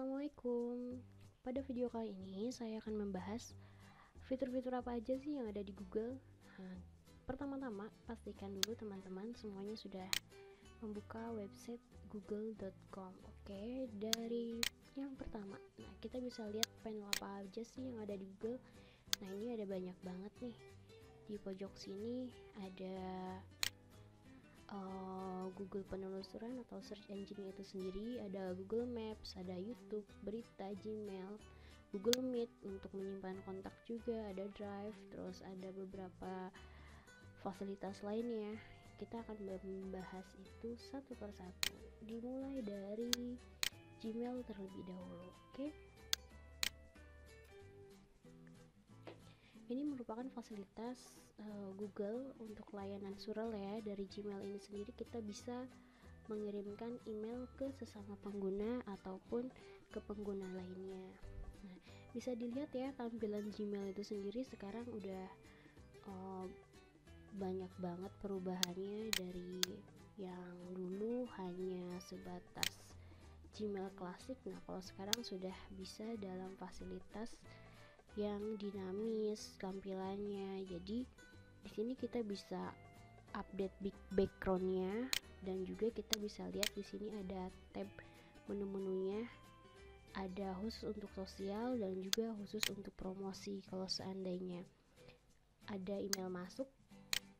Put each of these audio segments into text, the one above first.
Assalamualaikum. Pada video kali ini saya akan membahas fitur-fitur apa aja sih yang ada di Google. Nah, pertama-tama pastikan dulu teman-teman semuanya sudah membuka website google.com. Oke, dari yang pertama. Nah, kita bisa lihat panel apa aja sih yang ada di Google. Nah, ini ada banyak banget nih. Di pojok sini ada Google penelusuran atau search engine itu sendiri, ada Google Maps, ada YouTube, berita, Gmail, Google Meet untuk menyimpan kontak juga, ada Drive, terus ada beberapa fasilitas lainnya. Kita akan membahas itu satu persatu, dimulai dari Gmail terlebih dahulu. Oke. Ini merupakan fasilitas Google untuk layanan surel ya. Dari Gmail ini sendiri kita bisa mengirimkan email ke sesama pengguna ataupun ke pengguna lainnya. Nah, bisa dilihat ya tampilan Gmail itu sendiri sekarang udah banyak banget perubahannya dari yang dulu hanya sebatas Gmail klasik. Nah, kalau sekarang sudah bisa dalam fasilitas yang dinamis tampilannya. Jadi di sini kita bisa update backgroundnya dan juga kita bisa lihat di sini ada tab menu-menunya, ada khusus untuk sosial dan juga khusus untuk promosi. Kalau seandainya ada email masuk,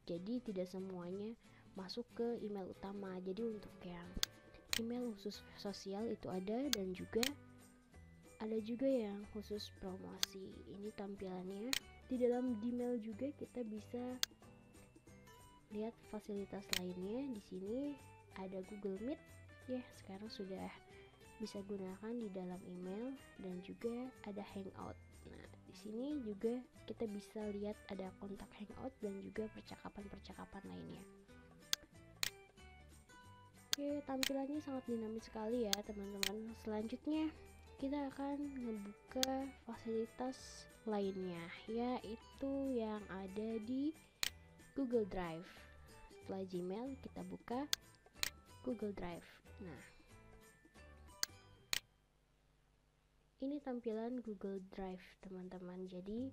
jadi tidak semuanya masuk ke email utama. Jadi untuk yang email khusus sosial itu ada, dan juga ada juga yang khusus promosi. Ini tampilannya. Di dalam Gmail juga kita bisa lihat fasilitas lainnya. Di sini ada Google Meet ya, sekarang sudah bisa gunakan di dalam email, dan juga ada Hangout. Nah, di sini juga kita bisa lihat ada kontak Hangout dan juga percakapan-percakapan lainnya. Oke, tampilannya sangat dinamis sekali ya teman-teman. Selanjutnya kita akan membuka fasilitas lainnya, yaitu yang ada di Google Drive. Setelah Gmail kita buka Google Drive. Nah, ini tampilan Google Drive teman-teman. Jadi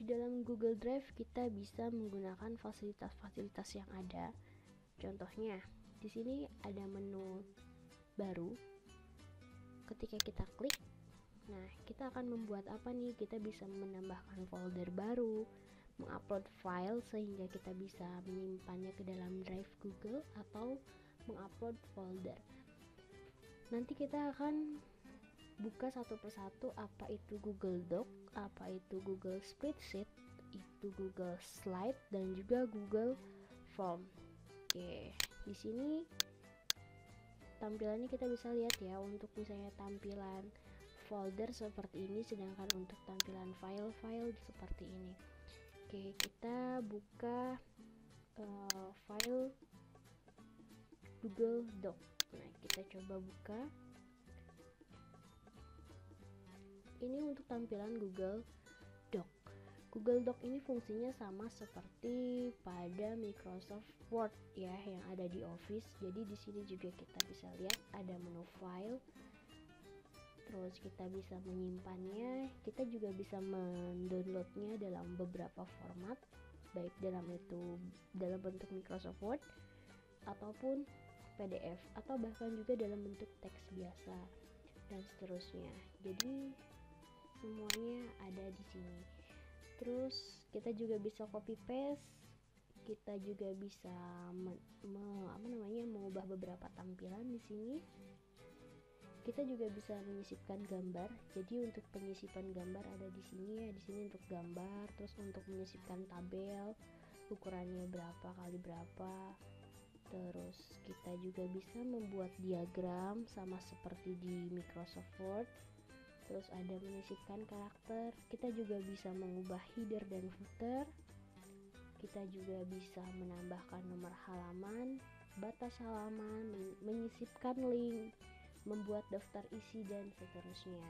di dalam Google Drive kita bisa menggunakan fasilitas-fasilitas yang ada. Contohnya di sini ada menu baru. Ketika kita klik, nah kita akan membuat apa nih? Kita bisa menambahkan folder baru, mengupload file sehingga kita bisa menyimpannya ke dalam drive Google, atau mengupload folder. Nanti kita akan buka satu persatu, apa itu Google Doc, apa itu Google Spreadsheet, itu Google Slide, dan juga Google Form. Oke, di sini tampilannya kita bisa lihat ya, untuk misalnya tampilan folder seperti ini, sedangkan untuk tampilan file-file seperti ini. Oke, kita buka file Google Doc. Nah, kita coba buka. Ini untuk tampilan Google Doc. Google Doc ini fungsinya sama seperti pada Microsoft Word ya, yang ada di Office. Jadi di sini juga kita bisa lihat ada menu file. Terus kita bisa menyimpannya, kita juga bisa mendownloadnya dalam beberapa format, baik dalam bentuk Microsoft Word ataupun PDF, atau bahkan juga dalam bentuk teks biasa dan seterusnya. Jadi semuanya ada di sini. Terus kita juga bisa copy paste, kita juga bisa mengubah beberapa tampilan di sini. Kita juga bisa menyisipkan gambar. Jadi untuk penyisipan gambar ada di sini ya, di sini untuk gambar. Terus untuk menyisipkan tabel, ukurannya berapa kali berapa. Terus kita juga bisa membuat diagram sama seperti di Microsoft Word. Terus ada menyisipkan karakter. Kita juga bisa mengubah header dan footer. Kita juga bisa menambahkan nomor halaman, batas halaman, menyisipkan link, membuat daftar isi, dan seterusnya.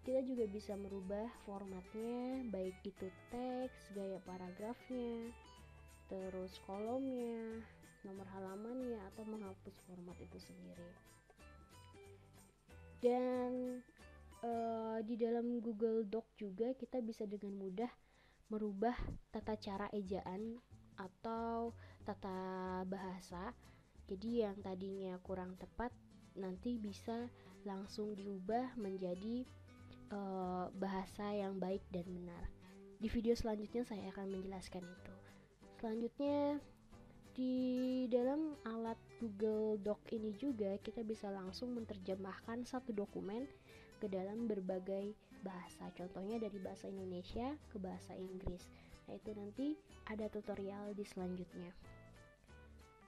Kita juga bisa merubah formatnya, baik itu teks, gaya paragrafnya, terus kolomnya, nomor halamannya, atau menghapus format itu sendiri. Dan di dalam Google Doc juga kita bisa dengan mudah merubah tata cara ejaan atau tata bahasa. Jadi yang tadinya kurang tepat nanti bisa langsung diubah menjadi bahasa yang baik dan benar. Di video selanjutnya saya akan menjelaskan itu. Selanjutnya, di dalam alat Google Doc ini juga kita bisa langsung menerjemahkan satu dokumen ke dalam berbagai bahasa. Contohnya dari bahasa Indonesia ke bahasa Inggris. Nah, itu nanti ada tutorial di selanjutnya.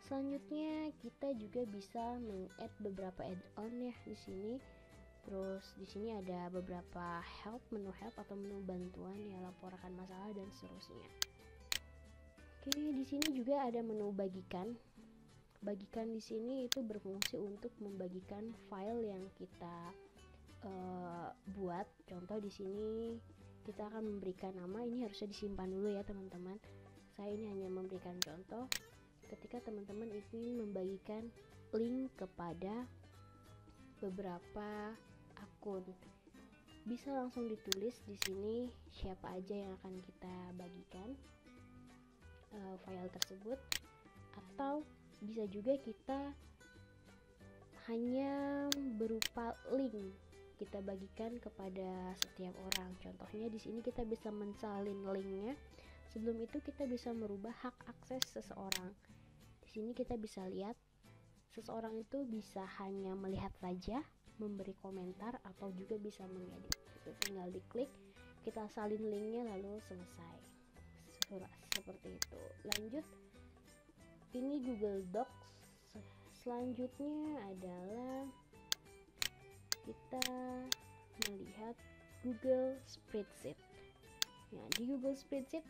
Selanjutnya kita juga bisa meng-add beberapa add-on ya di sini. Terus di sini ada beberapa menu help atau menu bantuan ya, laporkan masalah dan seterusnya. Oke, di sini juga ada menu bagikan. Bagikan di sini itu berfungsi untuk membagikan file yang kita buat. Contoh di sini kita akan memberikan nama, ini harusnya disimpan dulu ya teman-teman. Saya ini hanya memberikan contoh. Ketika teman-teman ingin membagikan link kepada beberapa akun, bisa langsung ditulis di sini siapa aja yang akan kita bagikan file tersebut, atau bisa juga kita hanya berupa link kita bagikan kepada setiap orang. Contohnya di sini kita bisa mensalin linknya. Sebelum itu kita bisa merubah hak akses seseorang. Di sini kita bisa lihat seseorang itu bisa hanya melihat saja, memberi komentar, atau juga bisa mengedit. Itu tinggal diklik, kita salin linknya lalu selesai. Seperti itu. Lanjut, ini Google Docs. Selanjutnya adalah kita melihat Google Spreadsheet. Nah, di Google Spreadsheet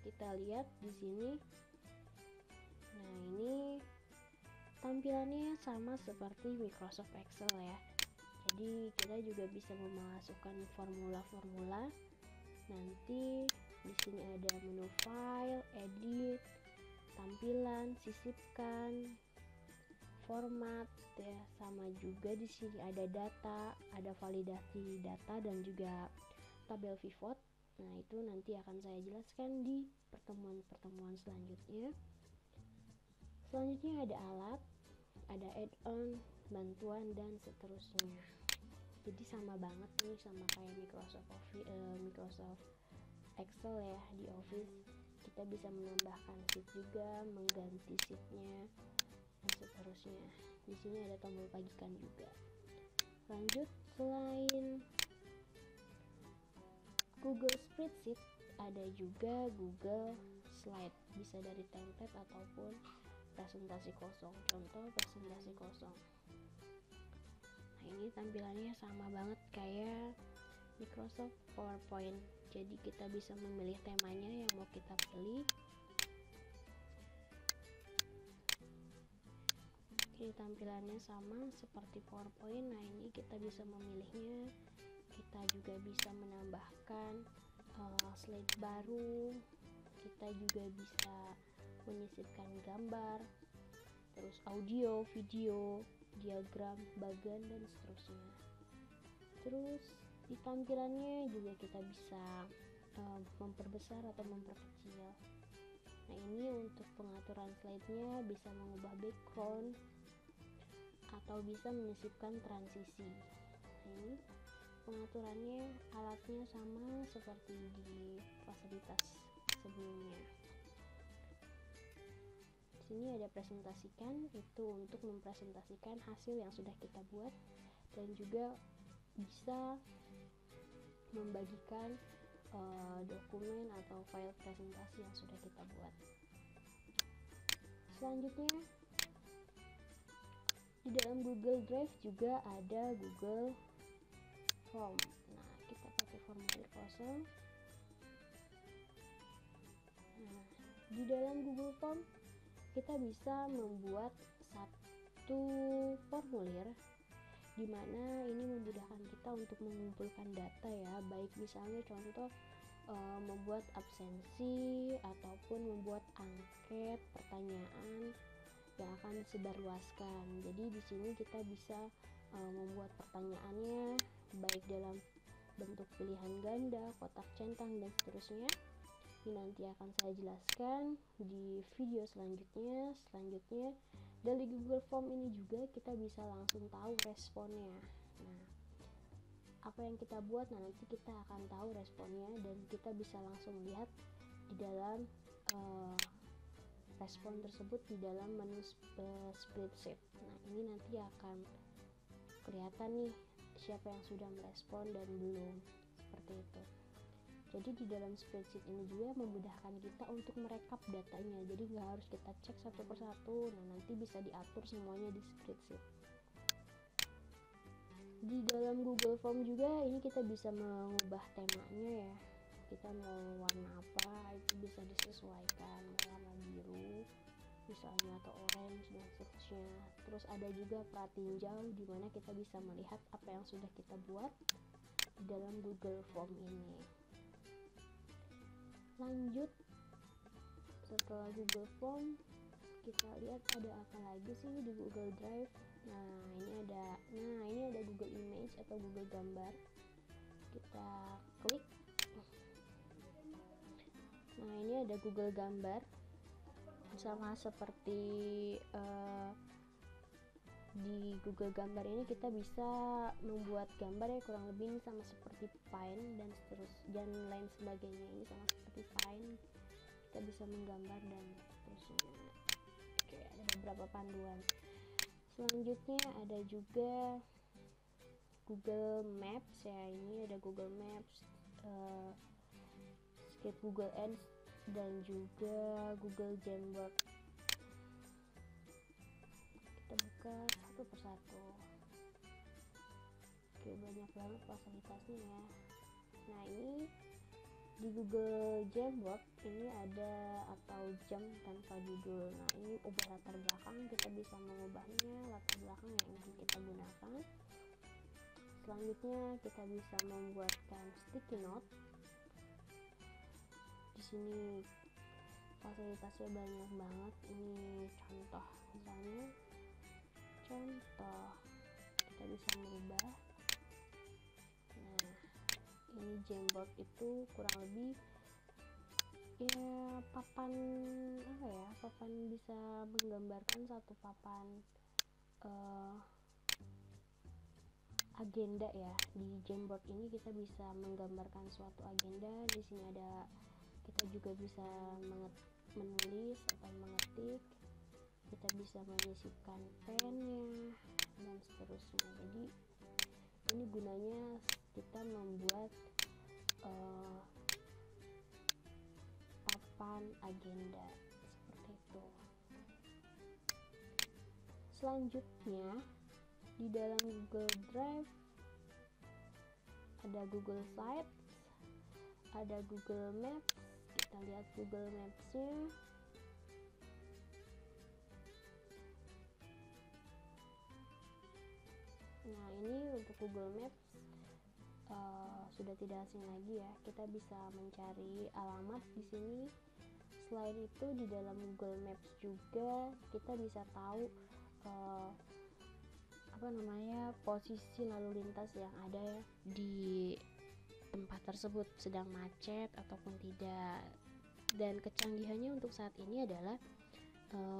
kita lihat di sini. Nah, ini tampilannya sama seperti Microsoft Excel ya. Jadi kita juga bisa memasukkan formula-formula. Nanti di sini ada menu file, edit, tampilan, sisipkan, format ya. Sama juga di sini ada data, ada validasi data dan juga tabel pivot. Nah, itu nanti akan saya jelaskan di pertemuan-pertemuan selanjutnya. Selanjutnya ada alat, ada add-on, bantuan, dan seterusnya. Jadi sama banget nih sama kayak Microsoft Excel ya di Office. Kita bisa menambahkan sheet juga, mengganti sheetnya, dan seterusnya. Di sini ada tombol bagikan juga. Lanjut, selain Google Spreadsheet, ada juga Google Slide. Bisa dari template ataupun presentasi kosong. Contoh presentasi kosong. Nah, ini tampilannya sama banget kayak Microsoft PowerPoint. Jadi kita bisa memilih temanya yang mau kita pilih. Oke, tampilannya sama seperti PowerPoint. Nah, ini kita bisa memilihnya. Kita juga bisa menambahkan slide baru. Kita juga bisa menyisipkan gambar, terus audio, video, diagram, bagan, dan seterusnya. Terus di tampilannya juga kita bisa memperbesar atau memperkecil. Nah, ini untuk pengaturan slide-nya bisa mengubah background atau bisa menyisipkan transisi. Nah, ini pengaturannya, alatnya sama seperti di fasilitas sebelumnya. Di sini ada presentasikan, itu untuk mempresentasikan hasil yang sudah kita buat, dan juga bisa membagikan dokumen atau file presentasi yang sudah kita buat. Selanjutnya, di dalam Google Drive juga ada Google Form. Nah, kita pakai formulir kosong. Nah, di dalam Google Form kita bisa membuat satu formulir di mana ini memudahkan kita untuk mengumpulkan data ya, baik misalnya contoh membuat absensi ataupun membuat angket, pertanyaan, yang akan disebarluaskan. Jadi di sini kita bisa membuat pertanyaannya baik dalam bentuk pilihan ganda, kotak centang, dan seterusnya. Ini nanti akan saya jelaskan di video selanjutnya. Dari Google Form ini juga kita bisa langsung tahu responnya. Nah, apa yang kita buat, nanti kita akan tahu responnya, dan kita bisa langsung lihat di dalam respon tersebut di dalam menu spreadsheet. Nah, ini nanti akan kelihatan nih siapa yang sudah merespon dan belum, seperti itu. Jadi di dalam spreadsheet ini juga memudahkan kita untuk merekap datanya, jadi nggak harus kita cek satu persatu. Nah, nanti bisa diatur semuanya di spreadsheet. Di dalam Google Form juga ini kita bisa mengubah temanya ya, kita mau warna apa itu bisa disesuaikan, warna biru misalnya atau orange dan seterusnya. Terus ada juga pratinjau di mana kita bisa melihat apa yang sudah kita buat di dalam Google Form ini. Lanjut, setelah Google Form kita lihat ada apa lagi sih di Google Drive. Nah, ini ada Google Image atau Google Gambar. Kita klik. Nah, ini ada Google Gambar. Sama seperti di Google Gambar ini kita bisa membuat gambar ya, kurang lebih sama seperti Paint dan lain sebagainya. Ini sama seperti Paint, kita bisa menggambar dan seterusnya. Oke, ada beberapa panduan. Selanjutnya ada juga Google Maps ya, ini ada Google Maps, Google Earth, dan juga Google Jamboard. Kita buka satu persatu. Oke, banyak banget fasilitasnya ya. Nah, ini di Google Jamboard ini ada atau jam tanpa judul. Nah, ini ubah latar belakang, kita bisa mengubahnya latar belakang yang ingin kita gunakan. Selanjutnya kita bisa membuatkan sticky note. Di sini fasilitasnya banyak banget. Ini contoh, misalnya kita bisa merubah. Nah, ini Jamboard itu kurang lebih ya papan bisa menggambarkan satu papan agenda ya. Di Jamboard ini kita bisa menggambarkan suatu agenda. Di sini ada, kita juga bisa menulis atau mengetik, kita bisa menyisipkan pennya dan seterusnya. Jadi ini gunanya kita membuat papan agenda seperti itu. Selanjutnya di dalam Google Drive ada Google Sites, ada Google Maps. Kita lihat Google Maps-nya. Nah, ini untuk Google Maps sudah tidak asing lagi ya. Kita bisa mencari alamat di sini. Selain itu di dalam Google Maps juga kita bisa tahu posisi lalu lintas yang ada ya di tempat tersebut, sedang macet ataupun tidak. Dan kecanggihannya untuk saat ini adalah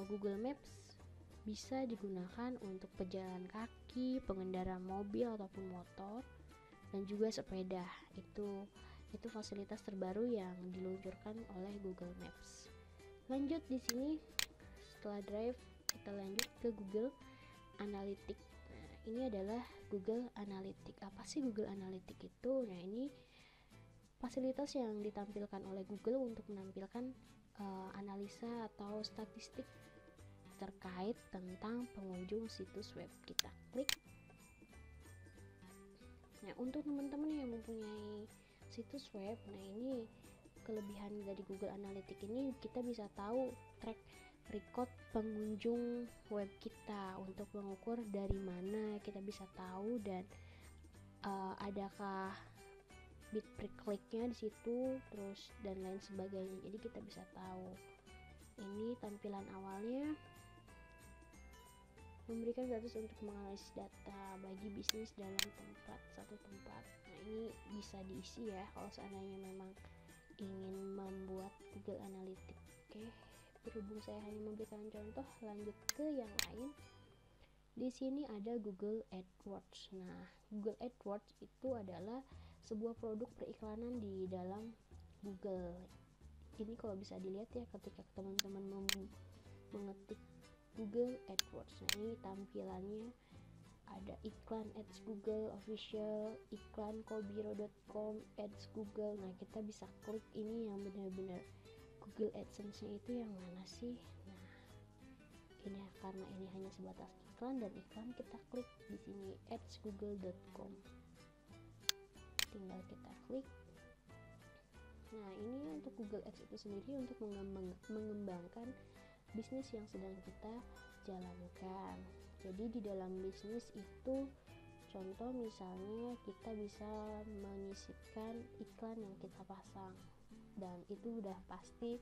Google Maps bisa digunakan untuk pejalan kaki, pengendara mobil ataupun motor, dan juga sepeda. Itu fasilitas terbaru yang diluncurkan oleh Google Maps. Lanjut di sini, setelah Drive kita lanjut ke Google Analytics. Nah, ini adalah Google Analytics. Apa sih Google Analytics itu? Nah, ini fasilitas yang ditampilkan oleh Google untuk menampilkan analisa atau statistik terkait tentang pengunjung situs web. Kita klik. Nah, untuk teman-teman yang mempunyai situs web, nah ini kelebihan dari Google Analytics ini, kita bisa tahu track record pengunjung web kita untuk mengukur dari mana kita bisa tahu, dan adakah bit per kliknya di situ, terus dan lain sebagainya. Jadi kita bisa tahu. Ini tampilan awalnya. memberikan gratis untuk menganalisis data bagi bisnis dalam satu tempat. Nah, ini bisa diisi ya kalau seandainya memang ingin membuat Google Analytics. Oke, berhubung saya hanya memberikan contoh, lanjut ke yang lain. Di sini ada Google AdWords. Nah, Google AdWords itu adalah sebuah produk periklanan di dalam Google. Ini kalau bisa dilihat ya ketika teman-teman mengetik Google AdWords. Nah, ini tampilannya ada iklan ads Google official, iklan kobiro.com, ads Google. Nah, kita bisa klik ini yang benar-benar Google AdSense-nya itu yang mana sih. Nah, ini karena ini hanya sebatas iklan dan iklan, kita klik di sini adsgoogle.com, tinggal kita klik. Nah, ini untuk Google Ads itu sendiri untuk mengembangkan bisnis yang sedang kita jalankan. Jadi di dalam bisnis itu, contoh misalnya kita bisa menyisipkan iklan yang kita pasang, dan itu udah pasti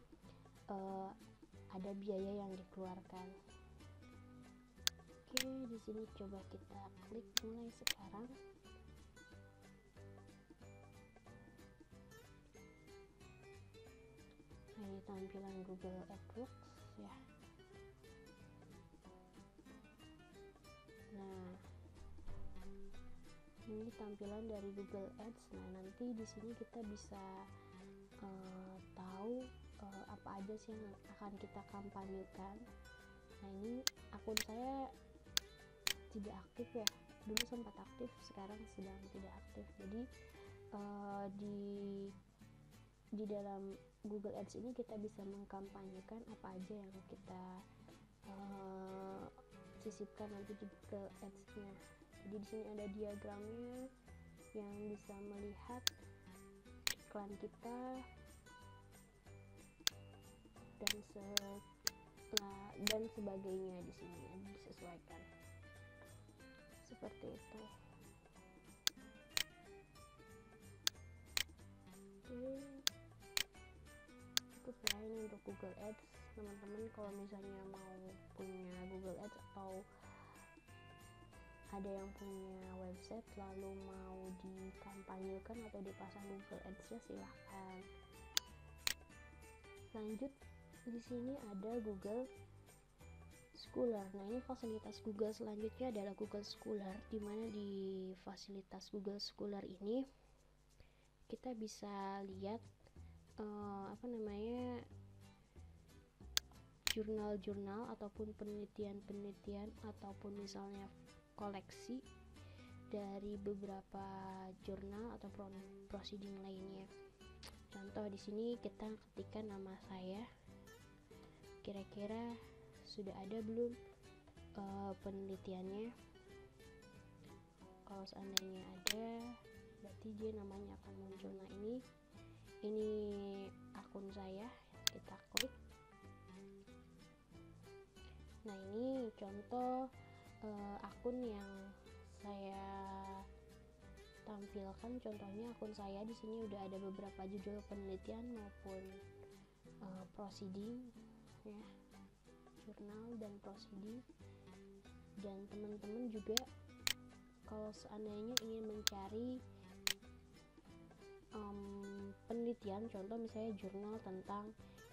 ada biaya yang dikeluarkan. Oke, di sini coba kita klik mulai sekarang. Nah, ini tampilan Google AdWords ya. Nah, ini tampilan dari Google Ads. Nah, nanti di sini kita bisa tahu apa aja sih yang akan kita kampanyekan. Nah, ini akun saya tidak aktif ya, dulu sempat aktif, sekarang sedang tidak aktif. Jadi di dalam Google Ads ini kita bisa mengkampanyekan apa aja yang kita sisipkan nanti di Google Ads-nya. Jadi di sini ada diagramnya yang bisa melihat iklan kita dan sebagainya. Di sini disesuaikan seperti itu. Oke, cukup ya ini untuk Google Ads. Teman-teman kalau misalnya mau punya Google Ads atau ada yang punya website lalu mau dikampanyekan atau dipasang Google Ads-nya, silahkan. Lanjut, di sini ada Google Scholar. Nah, ini fasilitas Google selanjutnya adalah Google Scholar, di mana di fasilitas Google Scholar ini kita bisa lihat jurnal-jurnal ataupun penelitian ataupun misalnya koleksi dari beberapa jurnal atau proceeding lainnya. Contoh di sini kita ketikkan nama saya, kira-kira sudah ada belum penelitiannya. Kalau seandainya ada, berarti dia namanya akan muncul. Nah, ini akun saya, kita klik. Nah, ini contoh akun yang saya tampilkan. Contohnya akun saya di sini udah ada beberapa judul penelitian maupun proceeding ya, jurnal dan proceeding. Dan teman-teman juga kalau seandainya ingin mencari penelitian, contoh misalnya jurnal tentang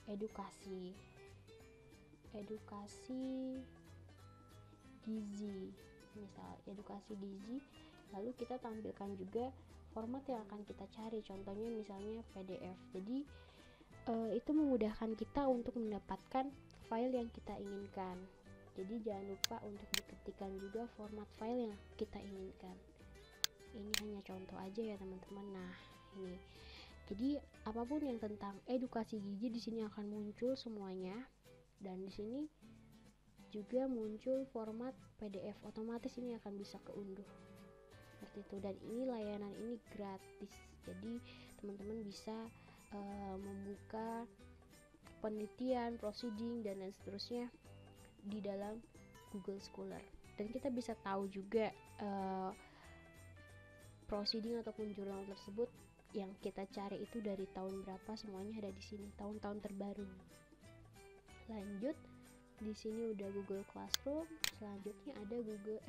edukasi gizi, misal edukasi gizi, lalu kita tampilkan juga format yang akan kita cari, contohnya misalnya PDF. Jadi itu memudahkan kita untuk mendapatkan file yang kita inginkan. Jadi jangan lupa untuk diketikkan juga format file yang kita inginkan. Ini hanya contoh aja ya teman-teman. Nah, ini jadi apapun yang tentang edukasi gizi di sini akan muncul semuanya, dan di sini juga muncul format PDF, otomatis ini akan bisa keunduh seperti itu. Dan ini layanan ini gratis, jadi teman-teman bisa membuka penelitian, proceeding dan lain seterusnya di dalam Google Scholar. Dan kita bisa tahu juga proceeding ataupun jurnal tersebut yang kita cari itu dari tahun berapa, semuanya ada di sini, tahun-tahun terbaru. Lanjut di sini udah Google Classroom, selanjutnya ada Google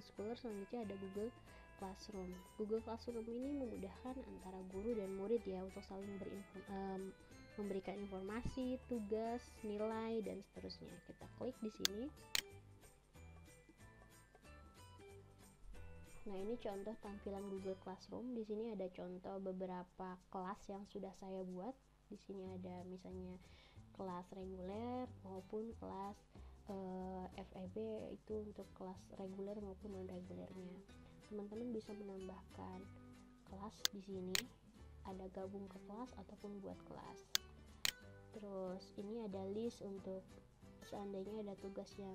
Scholar, selanjutnya ada Google Classroom. Google Classroom ini memudahkan antara guru dan murid ya untuk saling memberikan informasi, tugas, nilai dan seterusnya. Kita klik di sini. Nah, ini contoh tampilan Google Classroom. Di sini ada contoh beberapa kelas yang sudah saya buat. Di sini ada misalnya kelas reguler maupun kelas FEB, itu untuk kelas reguler maupun non regulernya. Teman-teman bisa menambahkan kelas di sini, ada gabung ke kelas ataupun buat kelas. Terus ini ada list untuk seandainya ada tugas yang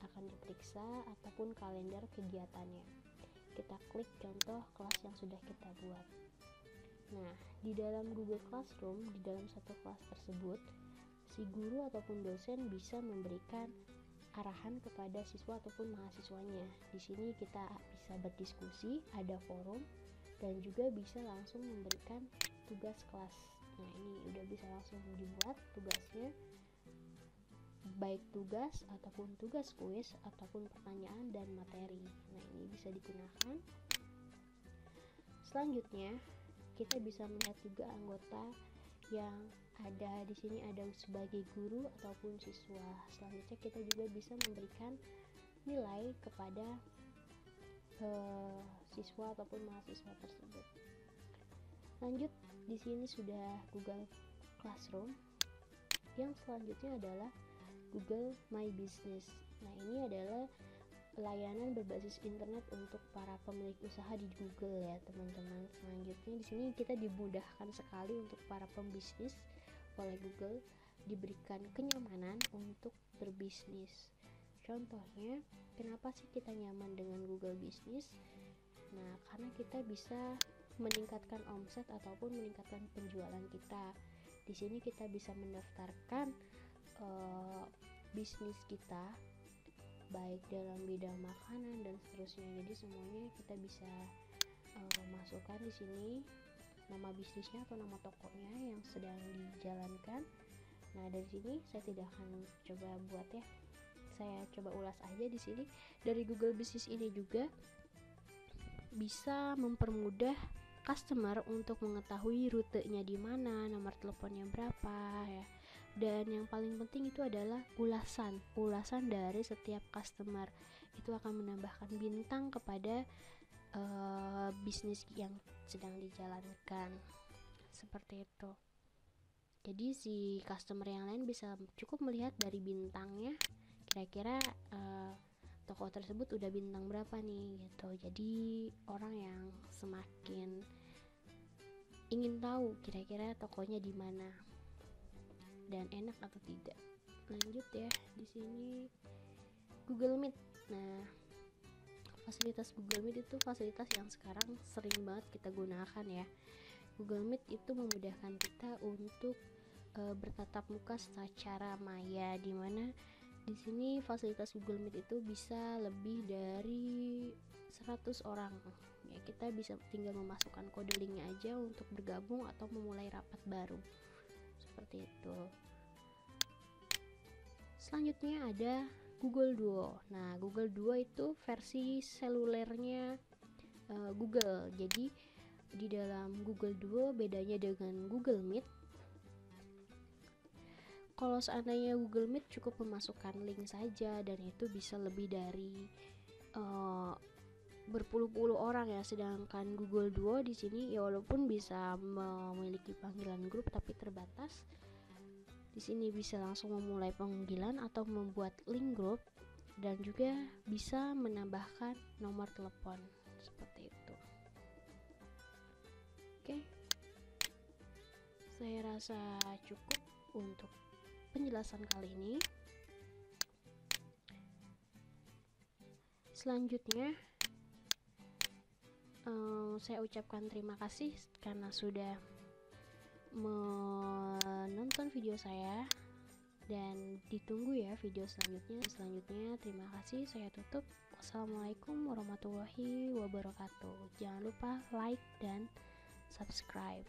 akan diperiksa ataupun kalender kegiatannya. Kita klik contoh kelas yang sudah kita buat. Nah, di dalam Google Classroom, di dalam satu kelas tersebut, si guru ataupun dosen bisa memberikan arahan kepada siswa ataupun mahasiswanya. Di sini kita bisa berdiskusi, ada forum, dan juga bisa langsung memberikan tugas kelas. Nah, ini udah bisa langsung dibuat tugasnya, baik tugas ataupun tugas kuis ataupun pertanyaan dan materi. Nah, ini bisa digunakan. Selanjutnya, kita bisa melihat juga anggota yang ada di sini, ada sebagai guru ataupun siswa. Selanjutnya kita juga bisa memberikan nilai kepada siswa ataupun mahasiswa tersebut. Lanjut, di sini sudah Google Classroom. Yang selanjutnya adalah Google My Business. Nah, ini adalah layanan berbasis internet untuk para pemilik usaha di Google ya, teman-teman. Selanjutnya di sini kita dimudahkan sekali untuk para pembisnis oleh Google, diberikan kenyamanan untuk berbisnis. Contohnya, kenapa sih kita nyaman dengan Google Business? Nah, karena kita bisa meningkatkan omset ataupun meningkatkan penjualan kita. Di sini kita bisa mendaftarkan bisnis kita, baik dalam bidang makanan dan seterusnya. Jadi semuanya kita bisa masukkan di sini nama bisnisnya atau nama tokonya yang sedang dijalankan. Nah, dari sini saya tidak akan coba buat ya. Saya coba ulas aja di sini. Dari Google Business ini juga bisa mempermudah customer untuk mengetahui rutenya di mana, nomor teleponnya berapa ya. Dan yang paling penting itu adalah ulasan dari setiap customer. Itu akan menambahkan bintang kepada bisnis yang sedang dijalankan. Seperti itu. Jadi si customer yang lain bisa cukup melihat dari bintangnya, kira-kira toko tersebut udah bintang berapa nih gitu. Jadi orang yang semakin ingin tahu kira-kira tokonya di mana dan enak atau tidak. Lanjut ya, di sini Google Meet. Nah, fasilitas Google Meet itu fasilitas yang sekarang sering banget kita gunakan ya. Google Meet itu memudahkan kita untuk bertatap muka secara maya, di mana di sini fasilitas Google Meet itu bisa lebih dari 100 orang. Ya, kita bisa tinggal memasukkan kode linknya aja untuk bergabung atau memulai rapat baru. Seperti itu. Selanjutnya ada Google Duo. Nah, Google Duo itu versi selulernya Google. Jadi di dalam Google Duo bedanya dengan Google Meet, kalau seandainya Google Meet cukup memasukkan link saja dan itu bisa lebih dari berpuluh-puluh orang ya, sedangkan Google Duo di sini ya walaupun bisa memiliki panggilan grup tapi terbatas. Di sini bisa langsung memulai panggilan atau membuat link grup dan juga bisa menambahkan nomor telepon seperti itu. Oke. Saya rasa cukup untuk penjelasan kali ini. Selanjutnya saya ucapkan terima kasih karena sudah menonton video saya, dan ditunggu ya video selanjutnya. Terima kasih, saya tutup. Wassalamualaikum warahmatullahi wabarakatuh. Jangan lupa like dan subscribe.